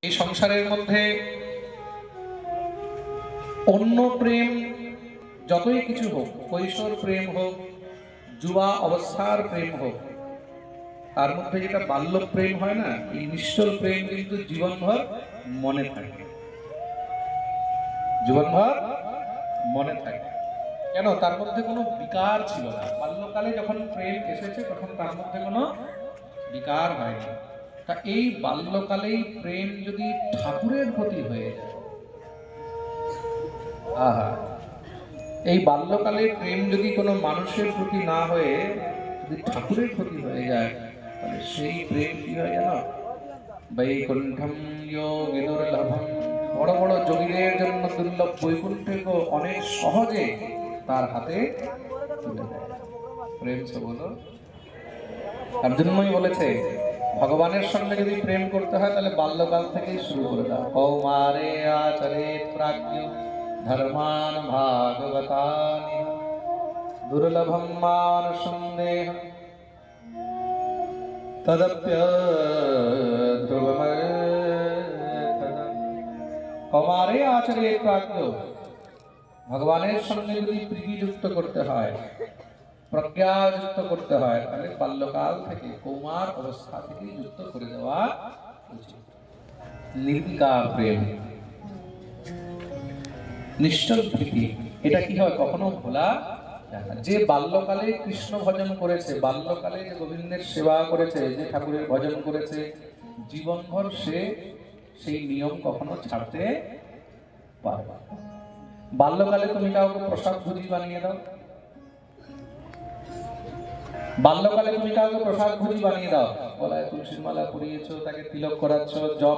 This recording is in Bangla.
এই সংসারের মধ্যে অন্য প্রেম যতই কিছু হোক, কৈশোর প্রেম হোক, যুবা অবস্থার প্রেম হোক, তার মধ্যে যেটা বাল্য প্রেম হয় না, এই নিশ্চল প্রেম কিন্তু জীবনভর মনে থাকে, জীবনভর মনে থাকে। কেন? তার মধ্যে কোনো বিকার ছিল না। বাল্যকালে যখন প্রেম এসেছে তখন তার মধ্যে কোনো বিকার হয়নি। তা এই বাল্যকালেই প্রেম যদি ঠাকুরের প্রতি হয়ে যায়, আহা, এই বাল্যকালে প্রেম যদি কোনো মানুষের প্রতি না হয়ে যদি ঠাকুরের প্রতি হয়ে যায়, তাহলে সেই প্রেম কি হয় জানো? বৈকুণ্ঠম যোগী দুর্লভম, বড় বড় যোগীদের জন্য দুর্লভ বৈকুণ্ঠকে অনেক সহজে তার হাতে তুলে দেয়। প্রেম সে বলো, তার জন্যই বলেছে ভগবানের সঙ্গে যদি প্রেম করতে হয় তাহলে বাল্যকাল থেকেই শুরু করে দাও। কৌমারে আচরেৎ প্রাজ্ঞ ধর্মান ভাগবতানি দুর্লভম মানুষম দেহ তদপ্যধ্রুবমর্থনম। কৌমারে আচরেৎ প্রাজ্ঞ, ভগবানের সঙ্গে যদি প্রীতি যুক্ত করতে হয়, প্রজ্ঞা যুক্ত করতে হয়, তাহলে বাল্যকাল থেকে, কৌমার অবস্থা থেকে যুক্ত করে দেওয়া উচিত। নির্বিকার প্রেম, নিশ্চল প্রীতি, এটা কি হয়? কখনো ভোলা যায় না। যে বাল্যকালে কৃষ্ণ ভজন করেছে, বাল্যকালে যে গোবিন্দের সেবা করেছে, যে ঠাকুরের ভজন করেছে, জীবনভর সে সেই নিয়ম কখনো ছাড়তে পারবে না। বাল্যকালে তুমি কাউকে প্রসাদ ভুজি বানিয়ে দাও, বাল্যকালে তুমি কাউকে প্রসাদ ভুজি বানিয়ে দাও, গলায় তুলসীর মালা পরিয়েছো, তাকে তিলক করাচ্ছ, জপ